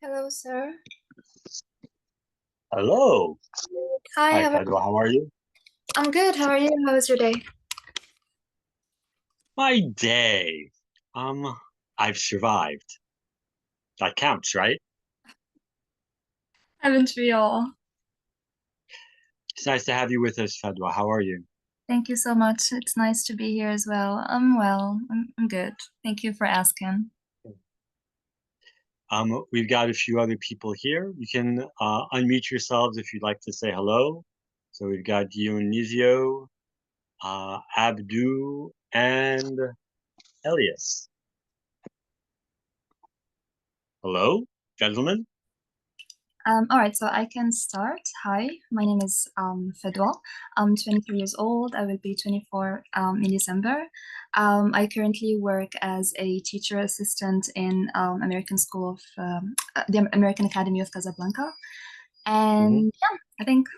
Hello, sir. Hello. Hi, Hi, Pedro. How are you? I'm good. How are you? How was your day? My day. Um, I've survived. That counts, right? Haven't we all? It's nice to have you with us, Pedro. How are you? Thank you so much. It's nice to be here as well. I'm well. I'm good. Thank you for asking. We've got a few other people here. You can unmute yourselves if you'd like to say hello. So we've got Dionisio, Abdu, and Elias. Hello, gentlemen. All right, so I can start. Hi, my name is Fedwa. I'm 23 years old. I will be 24 in December. I currently work as a teacher assistant in American School of the American Academy of Casablanca. Mhm. And yeah, I think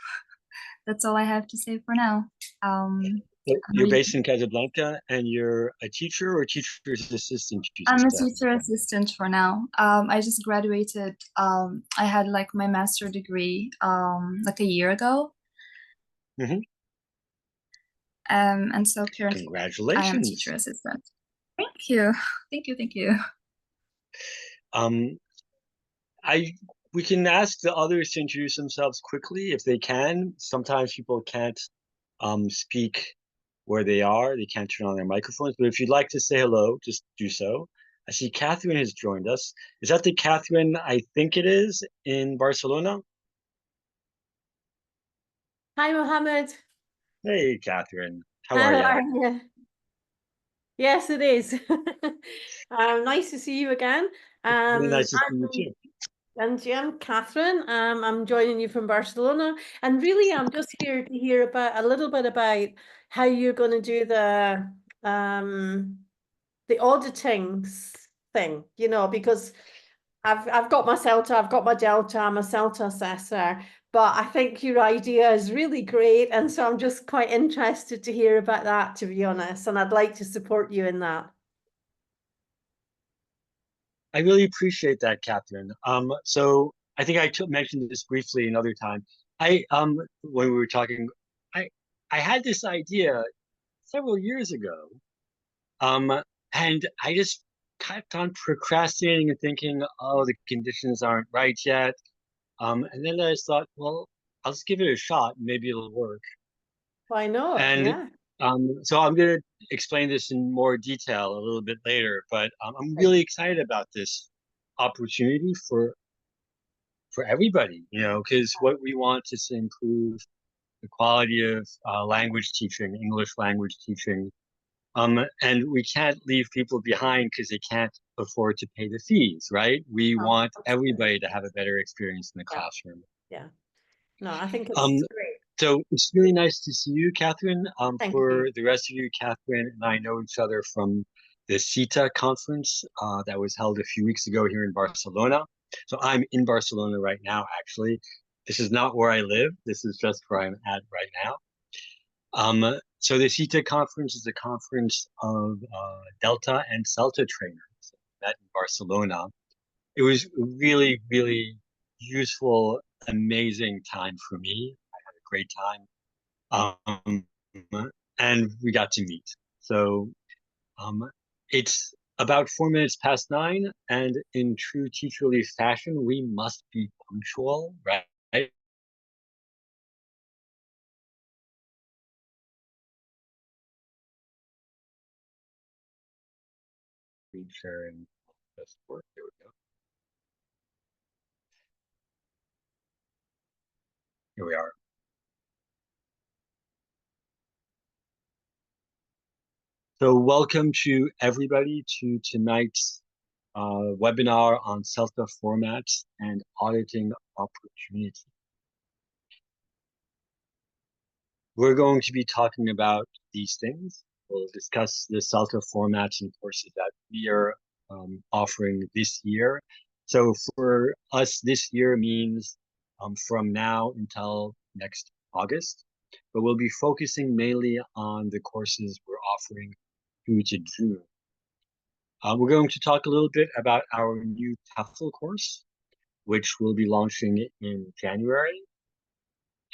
that's all I have to say for now. Um, So I'm you're really based in Casablanca, and you're a teacher or teacher's assistant, you I'm a said. teacher assistant for now. I just graduated. I had like my master degree like a year ago. Mhm. And so currently I am a teacher Congratulations. assistant. Thank you. Thank you. Thank you. Um, I we can ask the others to introduce themselves quickly if they can. Sometimes people can't speak where they are. They can't turn on their microphones. But if you'd like to say hello, just do so. I see Catherine has joined us. Is that the Catherine I think it is in Barcelona? Hi, Mohammed. Hey, Catherine. How are How you? are you? Yes, it is. Nice to see you again. Really Um, nice to see you I'm, too. and yeah, I'm Catherine. I'm joining you from Barcelona, and really, I'm just here to hear about a little bit about how you're going to do um the auditing thing. Because I've got my CELTA, I've got my Delta, I'm a CELTA assessor, but I think your idea is really great, and so I'm just quite interested to hear about that, to be honest, and I'd like to support you in that. I really appreciate that, Catherine. So I think mentioned this briefly another time. When we were talking, I I had this idea several years ago, um, and I just kept on procrastinating and thinking, oh, the conditions aren't right yet. And then I just thought, well, I'll just give it a shot. Maybe it'll work. Why not? And Yeah. so I'm going to explain this in more detail a little bit later, but I'm Right. really excited about this opportunity for everybody, because what we want is to improve the quality of language teaching, English language teaching. And we can't leave people behind because they can't afford to pay the fees, right? We Oh, want absolutely. everybody to have a better experience in the Yeah. classroom. Yeah. No, I think Um, it's great. so it's really nice to see you, Catherine. Thank you. For the rest of you, Catherine and I know each other from the CETA conference that was held a few weeks ago here in Barcelona. So I'm in Barcelona right now, actually. This is not where I live. This is just where I'm at right now. So the CETA conference is a conference of Delta and CELTA trainers met in Barcelona. It was really, really useful, amazing time for me. I had a great time. And we got to meet. So um, it's about 4 minutes past 9, and in true teacherly fashion, we must be punctual, right? Screen sharing doesn't work. There we go. Here we are. So welcome to everybody to tonight's webinar on CELTA formats and auditing opportunity. We're going to be talking about these things. We'll discuss the CELTA formats and courses that we are offering this year. So for us, this year means from now until next August, but we'll be focusing mainly on the courses we're offering through to June. We're going to talk a little bit about our new TEFL course. which will be launching in January.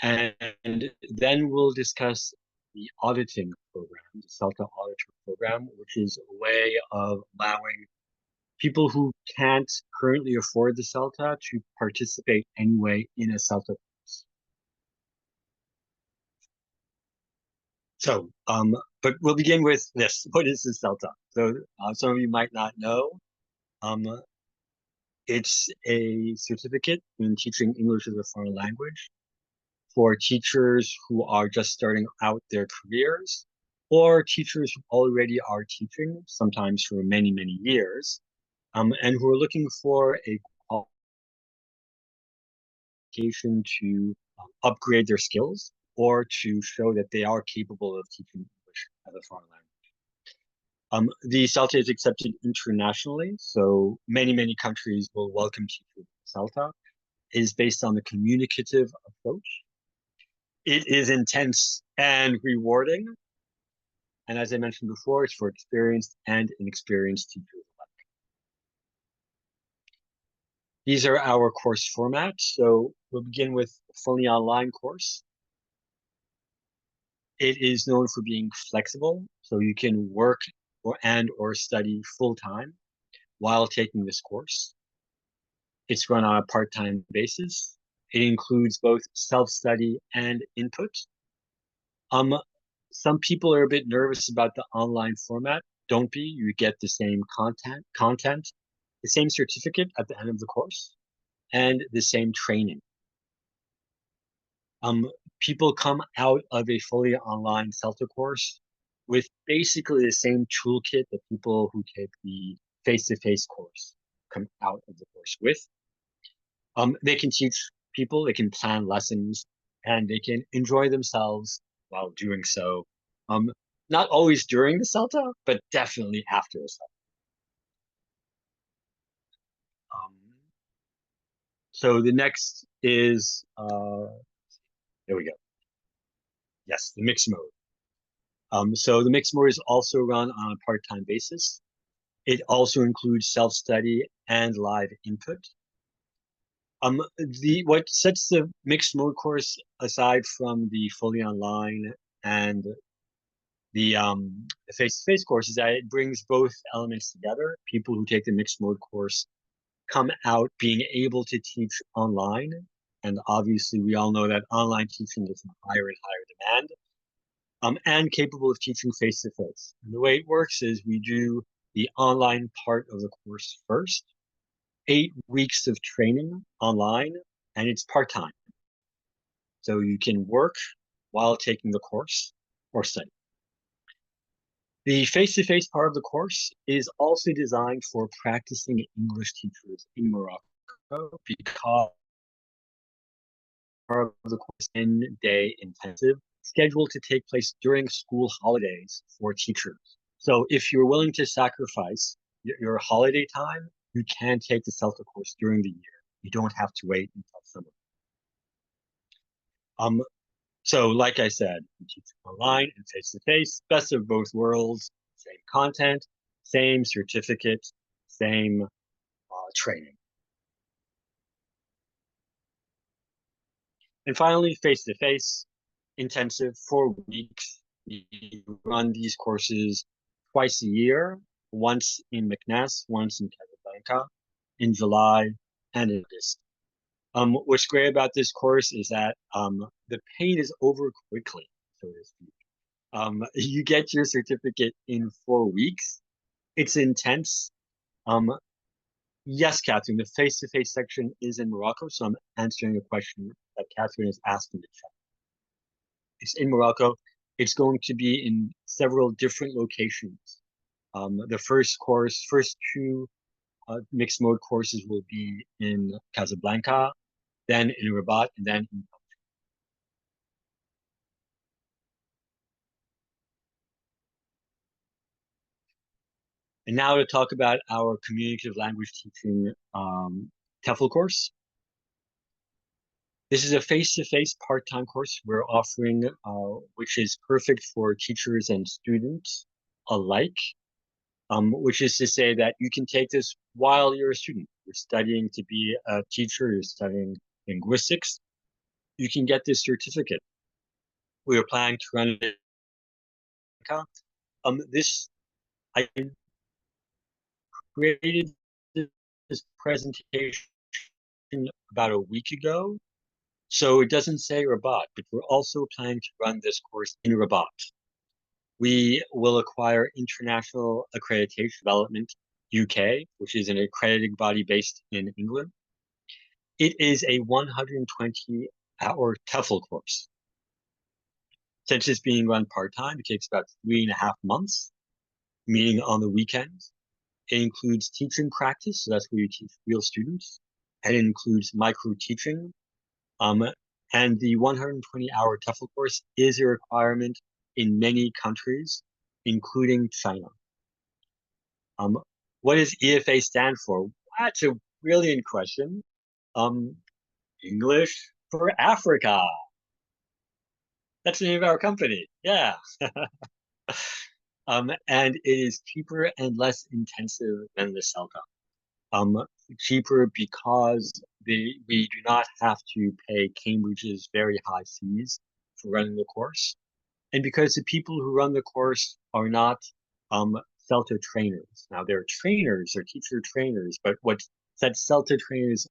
And then we'll discuss the auditing program, the CELTA auditor program, which is a way of allowing people who can't currently afford the CELTA to participate anyway in a CELTA course. So, but we'll begin with this. What is the CELTA? So some of you might not know. It's a certificate in teaching English as a foreign language for teachers who are just starting out their careers, or teachers who already are teaching, sometimes for many, many years, and who are looking for a qualification to upgrade their skills or to show that they are capable of teaching English as a foreign language. The CELTA is accepted internationally, so many, many countries will welcome teachers. CELTA is based on the communicative approach. It is intense and rewarding. And as I mentioned before, it's for experienced and inexperienced teachers alike. These are our course formats. So we'll begin with a fully online course. It is known for being flexible, so you can work or study full-time while taking this course. It's run on a part-time basis. It includes both self-study and input. Some people are a bit nervous about the online format. Don't be. You get the same content, the same certificate at the end of the course, and the same training. People come out of a fully online CELTA course with basically the same toolkit that people who take the face-to-face course come out of the course with. They can teach people, they can plan lessons, and they can enjoy themselves while doing so. Not always during the CELTA, but definitely after the CELTA. So the next is, there we go. Yes, the mixed mode. So the mixed mode is also run on a part-time basis. It also includes self-study and live input. What sets the mixed mode course aside from the fully online and the face-to-face course is that it brings both elements together. People who take the mixed mode course come out being able to teach online. And obviously we all know that online teaching is in higher and higher demand, and capable of teaching face-to-face. And the way it works is we do the online part of the course first, 8 weeks of training online, and it's part-time. So you can work while taking the course or study. The face-to-face part of the course is also designed for practicing English teachers in Morocco because part of the course is 10-day intensive, scheduled to take place during school holidays for teachers. So if you're willing to sacrifice your holiday time, you can take the CELTA course during the year. You don't have to wait until summer. So like I said, we teach online and face-to-face, best of both worlds, same content, same certificate, same training. And finally, face-to-face, intensive 4 weeks. We run these courses twice a year, once in McNass, once in Casablanca, in July and in August. What's great about this course is that the pain is over quickly, so to speak. You get your certificate in 4 weeks. It's intense. Yes, Catherine, the face-to-face section is in Morocco, so I'm answering a question that Catherine is asking the chat. It's in Morocco. It's going to be in several different locations. The first 2 mixed mode courses will be in Casablanca, then in Rabat, and then in And now to talk about our communicative language teaching TEFL course. This is a face-to-face part-time course we're offering, which is perfect for teachers and students alike, which is to say that you can take this while you're a student. you're studying to be a teacher, you're studying linguistics, you can get this certificate. We are planning to run it. I created this presentation about a week ago, so it doesn't say Rabat, but we're also planning to run this course in Rabat. We will acquire International Accreditation Development UK, which is an accrediting body based in England. It is a 120-hour TEFL course. Since it's being run part-time, it takes about 3.5 months, meaning on the weekends. It includes teaching practice, so that's where you teach real students. And it includes micro-teaching. And the 120-hour TEFL course is a requirement in many countries, including China. What does EFA stand for? That's a brilliant question. English for Africa. That's the name of our company. Yeah. And it is cheaper and less intensive than the CELTA. Cheaper because we do not have to pay Cambridge's very high fees for running the course. And because the people who run the course are not CELTA trainers. Now they're trainers, they're teacher trainers, but what sets CELTA trainers,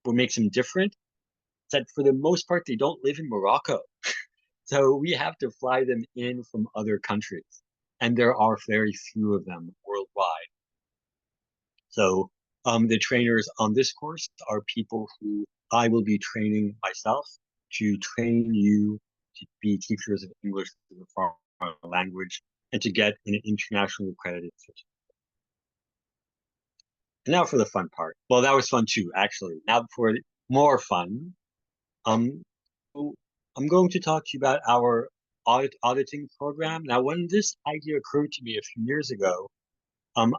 what makes them different, is that for the most part, they don't live in Morocco. So we have to fly them in from other countries. And there are very few of them worldwide. So the trainers on this course are people who I will be training myself to train you to be teachers of English as a foreign language and to get an internationally accredited certificate. And now for the fun part. Well, that was fun too, actually. Now for more fun, I'm going to talk to you about our auditing program. Now, when this idea occurred to me a few years ago,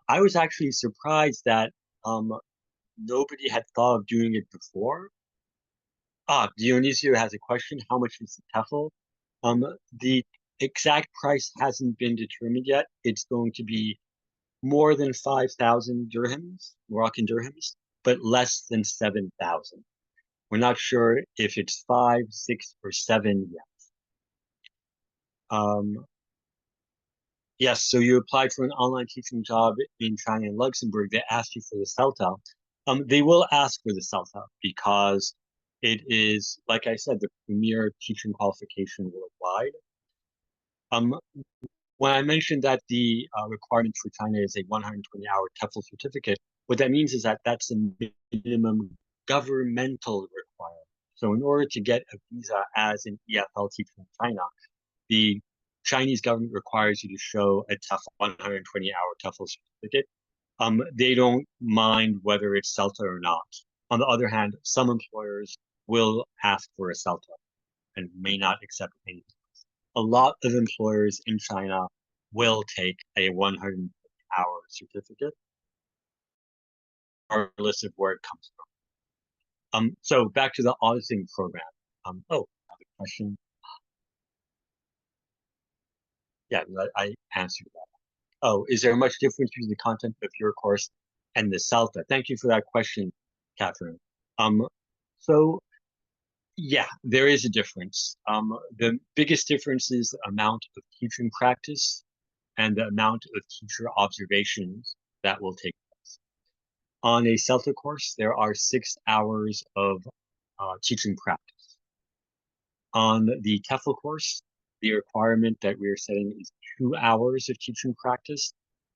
I was actually surprised that nobody had thought of doing it before. Dionisio has a question. How much is the TEFL? The exact price hasn't been determined yet. It's going to be more than 5,000 dirhams, Moroccan dirhams, but less than 7,000. We're not sure if it's 5, 6, or 7 yet. Yes, so you applied for an online teaching job in China and Luxembourg. They asked you for the CELTA. They will ask for the CELTA because it is, like I said, the premier teaching qualification worldwide. When I mentioned that the requirement for China is a 120-hour TEFL certificate, what that means is that that's a minimum governmental requirement. So in order to get a visa as an EFL teacher in China, the Chinese government requires you to show a TEFL 120-hour TEFL certificate. They don't mind whether it's CELTA or not. On the other hand, some employers will ask for a CELTA and may not accept anything. A lot of employers in China will take a 120-hour certificate, regardless of where it comes from. So back to the auditing program. Another question. Yeah, I answered that. Oh, is there much difference between the content of your course and the CELTA? Thank you for that question, Catherine. So yeah, there is a difference. The biggest difference is the amount of teaching practice and the amount of teacher observations that will take place. On a CELTA course, there are 6 hours of teaching practice. On the TEFL course, the requirement that we are setting is 2 hours of teaching practice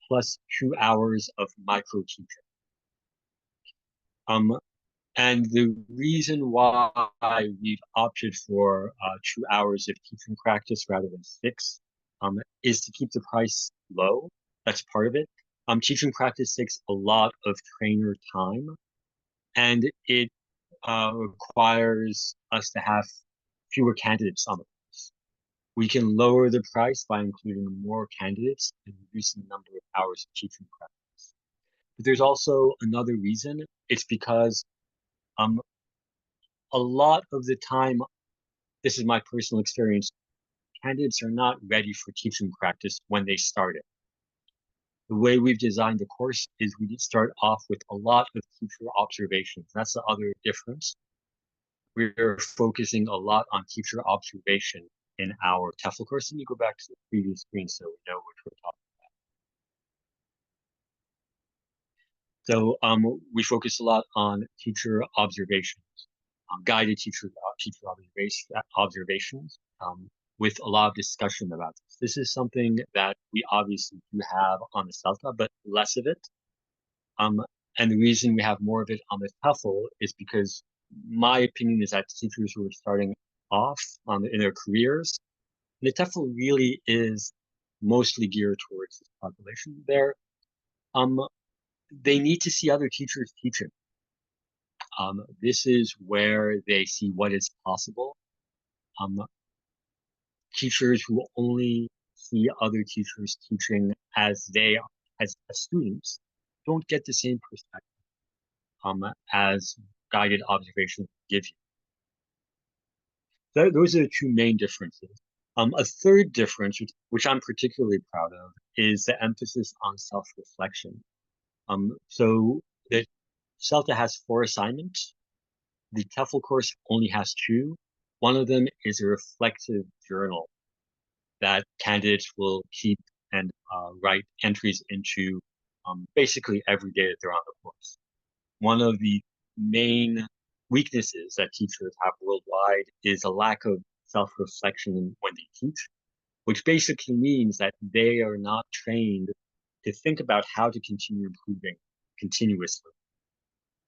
plus 2 hours of micro teaching. And the reason why we've opted for 2 hours of teaching practice rather than 6 is to keep the price low. That's part of it. Teaching practice takes a lot of trainer time, and it requires us to have fewer candidates on the course. We can lower the price by including more candidates and reducing the number of hours of teaching practice. But there's also another reason. It's because a lot of the time, this is my personal experience, candidates are not ready for teaching practice when they start it. the way we've designed the course is we start off with a lot of teacher observations. That's the other difference. We're focusing a lot on teacher observation in our TEFL course. Let me go back to the previous screen so we know what we're talking about. So we focus a lot on teacher observations, guided teacher observations, with a lot of discussion about this. This is something that we obviously do have on the CELTA, but less of it. And the reason we have more of it on the TEFL is because my opinion is that teachers who are starting off in their careers, the TEFL really is mostly geared towards this population. They need to see other teachers teaching. This is where they see what is possible. Teachers who only see other teachers teaching as students don't get the same perspective as guided observations give you. Those are the two main differences. A third difference, which I'm particularly proud of, is the emphasis on self-reflection. So the CELTA has 4 assignments. The TEFL course only has 2. One of them is a reflective journal that candidates will keep and write entries into basically every day that they're on the course. One of the main weaknesses that teachers have worldwide is a lack of self-reflection when they teach, which basically means that they are not trained to think about how to continue improving continuously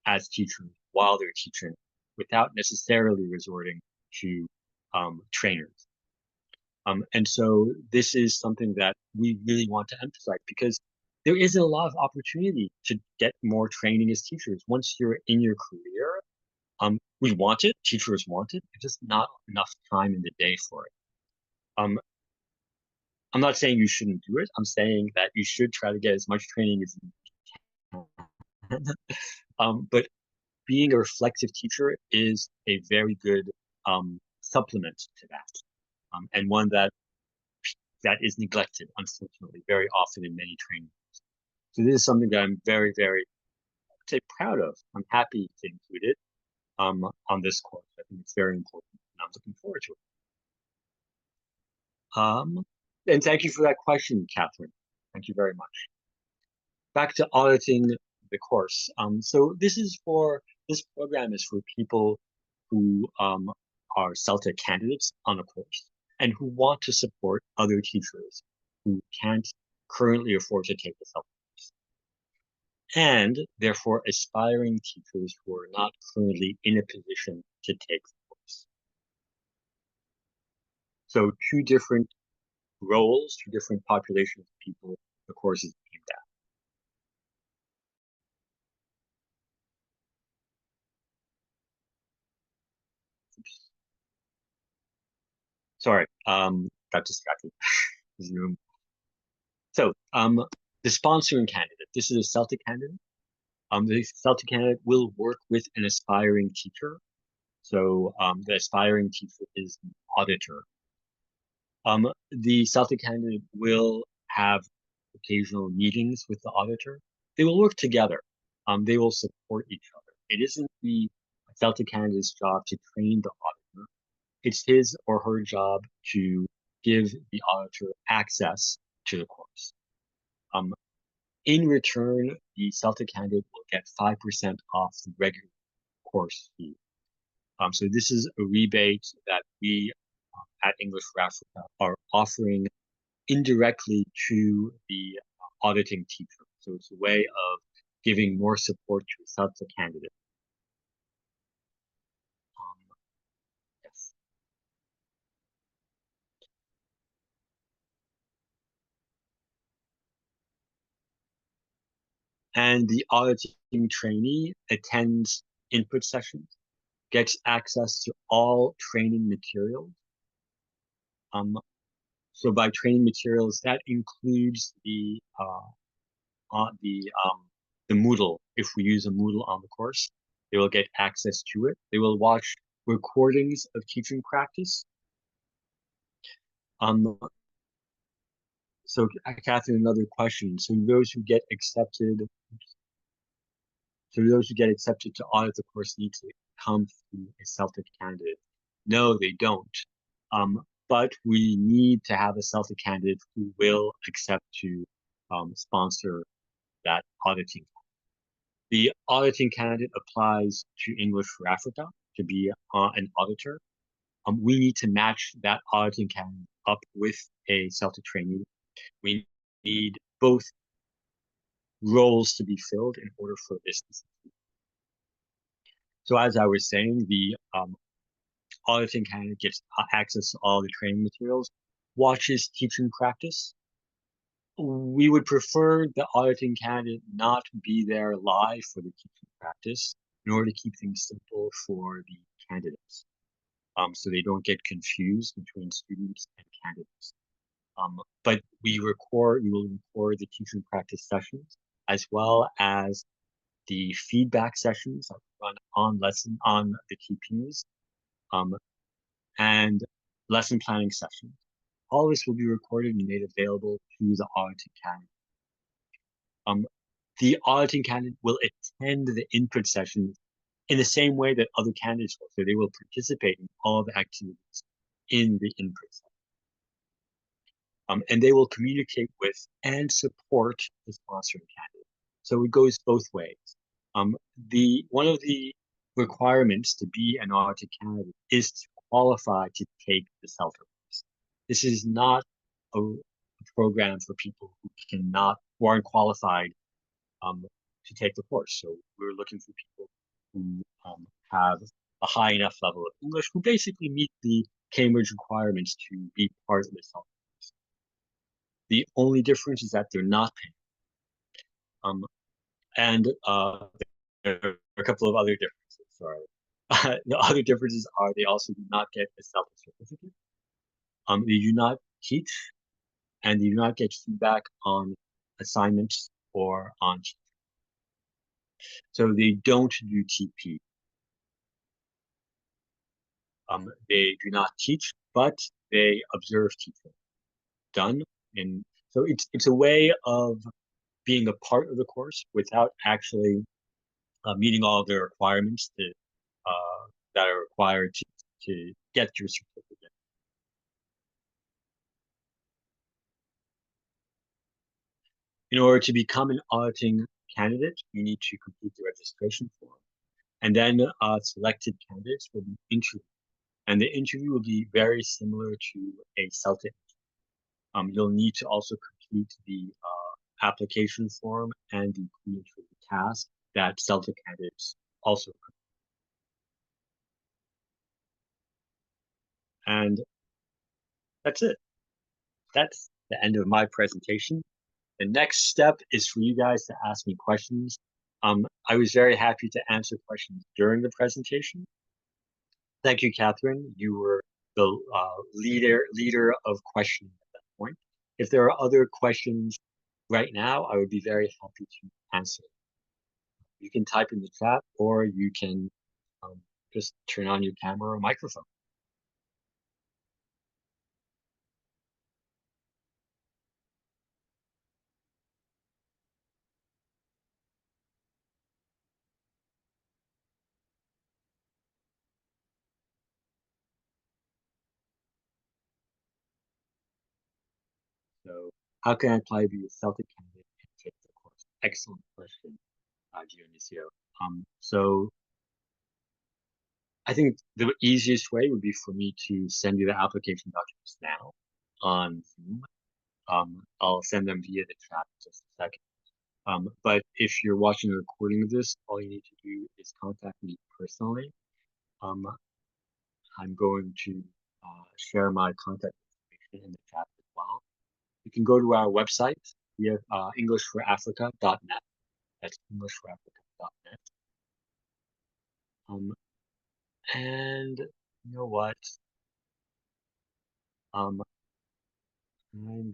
as teachers while they're teaching without necessarily resorting to trainers. And so this is something that we really want to emphasize because there is a lot of opportunity to get more training as teachers. Once you're in your career, we want it, teachers want it, it's just not enough time in the day for it. I'm not saying you shouldn't do it. I'm saying that you should try to get as much training as you can. But being a reflective teacher is a very good supplement to that, and one that is neglected, unfortunately, very often in many trainings. So this is something that I'm very, very proud of. I'm happy to include it on this course. I think it's very important, and I'm looking forward to it. And thank you for that question, Catherine. Thank you very much. Back to auditing the course. So this program is for people who are CELTA candidates on the course and who want to support other teachers who can't currently afford to take the CELTA course, and therefore aspiring teachers who are not currently in a position to take the course. So 2 different roles, 2 different populations of people the course is aimed at. Sorry, got distracted. Zoom. So, the sponsoring candidate. This is a CELTA candidate. The CELTA candidate will work with an aspiring teacher. So, the aspiring teacher is the auditor. The CELTA candidate will have occasional meetings with the auditor. They will work together. They will support each other. It isn't the CELTA candidate's job to train the auditor. It's his or her job to give the auditor access to the course. In return, the CELTA candidate will get 5% off the regular course fee. So this is a rebate that we at English for Africa are offering indirectly to the auditing teacher. So it's a way of giving more support to a CELTA candidate. Yes. And the auditing trainee attends input sessions, gets access to all training materials. So by training materials, that includes the Moodle. If we use a Moodle on the course, they will get access to it. They will watch recordings of teaching practice. So Catherine, another question. So those who get accepted to audit the course need to come through a CELTA candidate. No, they don't. But we need to have a CELTA candidate who will accept to sponsor that auditing. The auditing candidate applies to English for Africa to be an auditor. We need to match that auditing candidate up with a CELTA trainee. We need both roles to be filled in order for this to succeed. So as I was saying, the auditing candidate gets access to all the training materials, watches teaching practice. We would prefer the auditing candidate not be there live for the teaching practice in order to keep things simple for the candidates, so they don't get confused between students and candidates. But we will record the teaching practice sessions as well as the feedback sessions that run on the TPs, and lesson planning sessions. All this will be recorded and made available to the auditing candidate. The auditing candidate will attend the input sessions in the same way that other candidates will. So they will participate in all the activities in the input session. And they will communicate with and support the sponsoring candidate. So it goes both ways. One of the requirements to be an auditing candidate is to qualify to take the CELTA course. This is not a program for people who aren't qualified to take the course. So we're looking for people who have a high enough level of English, who basically meet the Cambridge requirements to be part of the CELTA course. The only difference is that they're not paying. And there are a couple of other differences. Sorry. The other differences are they also do not get a CELTA certificate. They do not teach, and they do not get feedback on assignments or on. So they don't do TP. They do not teach, but they observe teaching done. And so it's a way of being a part of the course without actually meeting all of the requirements that are required to get your certificate. In order to become an auditing candidate, you need to complete the registration form. And then selected candidates will be interviewed. And the interview will be very similar to a CELTA interview. You'll need to also complete the application form and the pre-interview task that CELTA candidates also complete. And that's it. That's the end of my presentation. The next step is for you guys to ask me questions. I was very happy to answer questions during the presentation. Thank you, Catherine. You were the leader of questions at that point. If there are other questions right now, I would be very happy to answer. You can type in the chat, or you can just turn on your camera or microphone. So how can I apply to be a CELTA candidate and take the course? Excellent question, Dionisio. So I think the easiest way would be for me to send you the application documents now on Zoom. I'll send them via the chat in just a second. But if you're watching a recording of this, all you need to do is contact me personally. I'm going to share my contact information in the chat as well. You can go to our website. We have englishforafrica.net. That's englishforafrica.net. And you know what? I'm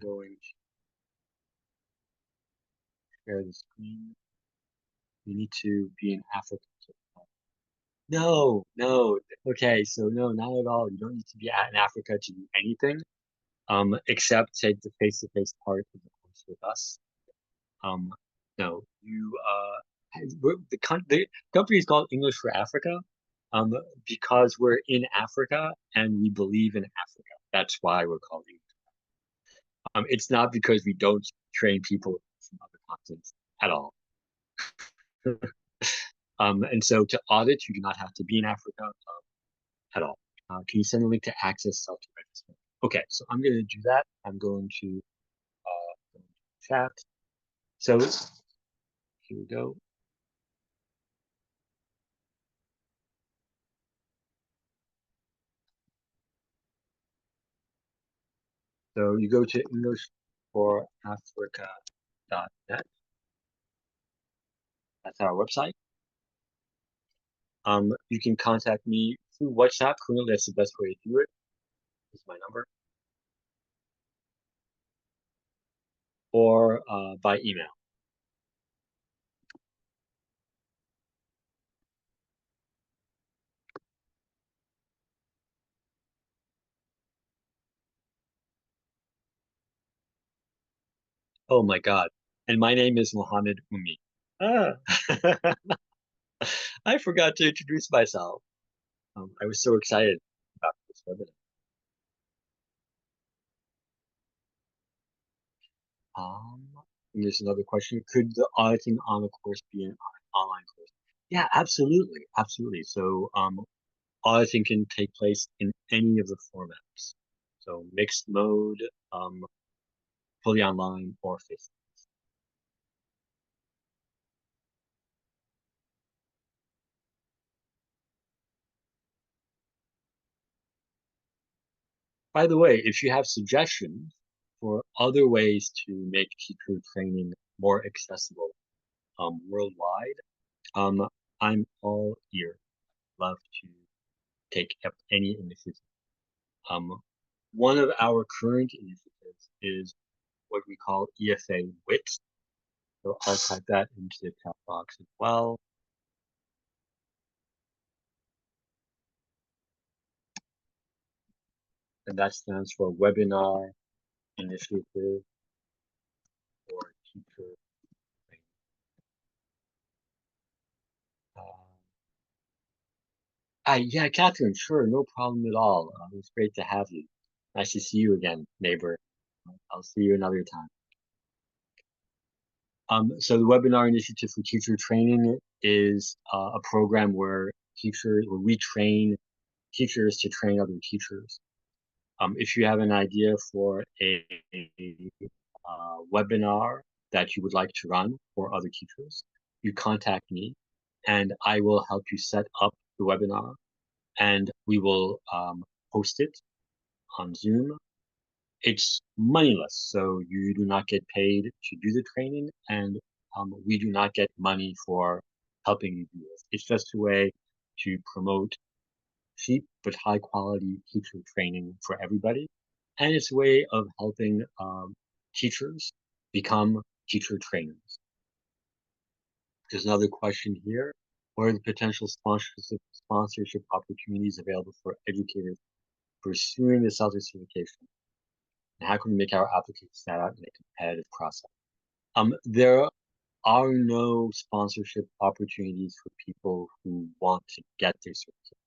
going to share the screen. You need to be in Africa. No. Okay, so no, not at all. You don't need to be in Africa to do anything. except take the face-to-face part of the course with us. No, the company is called English for Africa, because we're in Africa and we believe in Africa. That's why we're called English. It's not because we don't train people from other continents at all. And so to audit, you do not have to be in Africa at all. Can you send a link to access CELTA register? Okay, so I'm going to do that. I'm going to chat. So here we go. So you go to englishforafrica.net. That's our website. You can contact me through WhatsApp. Currently, that's the best way to do it. This is my number. Or by email. Oh my God. And my name is Mohammed Umi. Ah. I forgot to introduce myself. I was so excited about this webinar. And there's another question. Could the auditing on the course be an online course? Yeah, absolutely. Absolutely. So auditing can take place in any of the formats. So mixed mode, fully online, or face. By the way, if you have suggestions for other ways to make teacher training more accessible worldwide, I'm all ear. Love to take up any initiative. One of our current initiatives is what we call EFA WIT. So I'll type that into the chat box as well. And that stands for Webinar Initiative for Teacher Training. Yeah, Catherine, sure, no problem at all. It's great to have you. Nice to see you again, neighbor. I'll see you another time. So the Webinar Initiative for Teacher Training is a program where we train teachers to train other teachers. If you have an idea for a webinar that you would like to run for other teachers, you contact me and I will help you set up the webinar, and we will host it on Zoom. It's moneyless, so you do not get paid to do the training, and we do not get money for helping you do this. It's just a way to promote cheap but high quality teacher training for everybody. And it's a way of helping teachers become teacher trainers. There's another question here. What are the potential sponsorship opportunities available for educators pursuing the CELTA certification? And how can we make our application stand out in a competitive process? There are no sponsorship opportunities for people who want to get their certificate,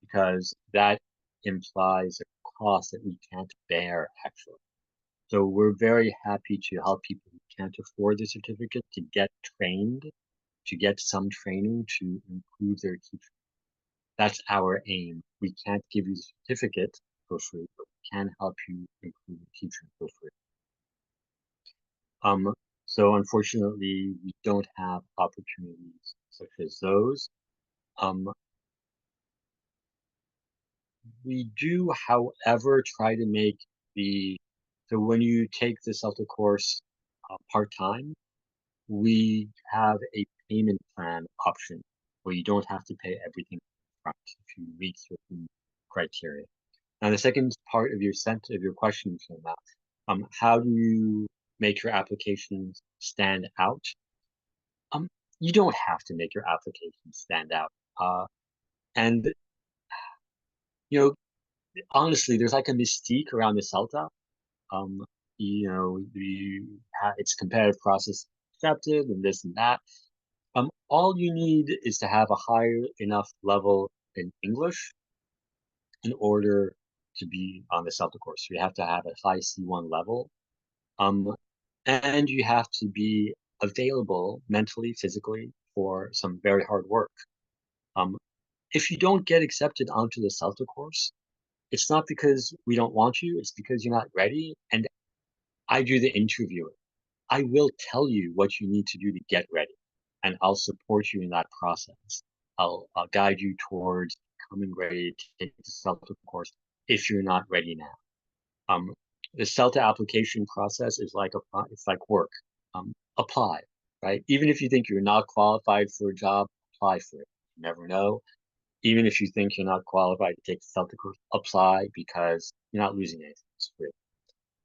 because that implies a cost that we can't bear, actually. So we're very happy to help people who can't afford the certificate to get trained, to get some training to improve their teaching. That's our aim. We can't give you the certificate for free, but we can help you improve your teaching for free. So unfortunately, we don't have opportunities such as those. We do, however, try to make so when you take the CELTA course part-time, we have a payment plan option where you don't have to pay everything upfront if you meet certain criteria. Now, the second part of your question came out. How do you make your applications stand out? You don't have to make your application stand out. And honestly, there's like a mystique around the CELTA. You know, it's competitive process accepted and this and that. All you need is to have a higher enough level in English in order to be on the CELTA course. You have to have a high C1 level. And you have to be available mentally, physically for some very hard work. If you don't get accepted onto the CELTA course, it's not because we don't want you, it's because you're not ready. And I do the interviewing. I will tell you what you need to do to get ready, and I'll support you in that process. I'll guide you towards becoming ready to take the CELTA course if you're not ready now. The CELTA application process is it's like work. Apply, right? Even if you think you're not qualified for a job, apply for it. You never know. Even if you think you're not qualified to take the CELTA course, apply because you're not losing anything. It's free.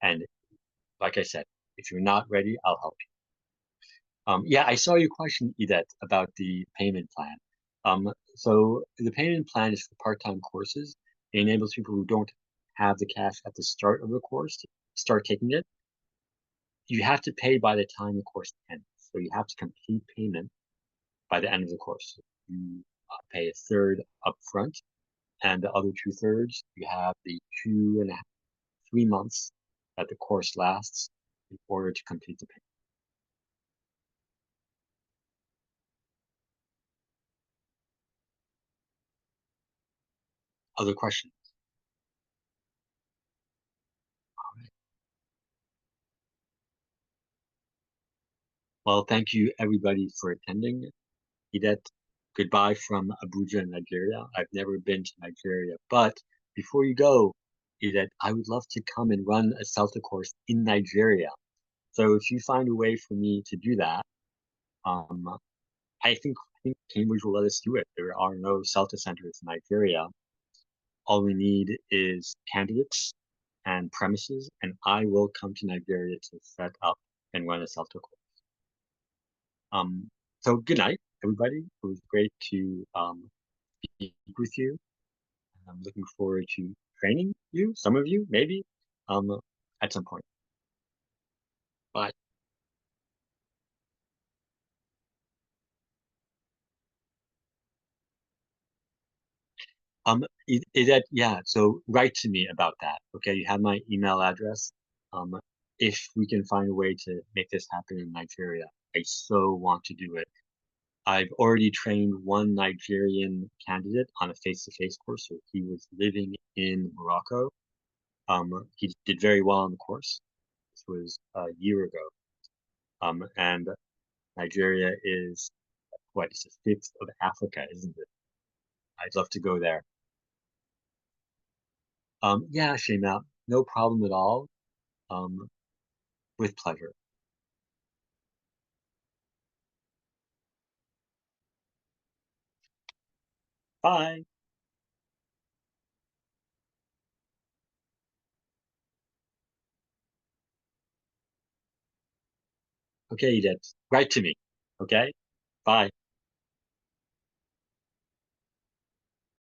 And like I said, if you're not ready, I'll help you. Yeah, I saw your question, Edith, about the payment plan. So the payment plan is for part-time courses. It enables people who don't have the cash at the start of the course to start taking it. You have to pay by the time the course ends. So you have to complete payment by the end of the course. You pay a third upfront, and the other 2/3, you have the 2.5, 3 months that the course lasts in order to complete the payment. Other questions? All right. Well, thank you everybody for attending. Edith, goodbye from Abuja, Nigeria. I've never been to Nigeria, but before you go, Edith, I would love to come and run a CELTA course in Nigeria. So if you find a way for me to do that, um, I think Cambridge will let us do it. There are no CELTA centers in Nigeria. All we need is candidates and premises, and I will come to Nigeria to set up and run a CELTA course. So good night, everybody. It was great to speak with you. I'm looking forward to training you, some of you, maybe, at some point. Bye. Yeah, so write to me about that. Okay, you have my email address. If we can find a way to make this happen in Nigeria, I so want to do it. I've already trained one Nigerian candidate on a face-to-face course, so he was living in Morocco. He did very well on the course. This was a year ago. And Nigeria is what, it's the fifth of Africa, isn't it? I'd love to go there. Yeah, Shayna, no problem at all. With pleasure. Bye. Okay, Edith, write to me. Okay, bye.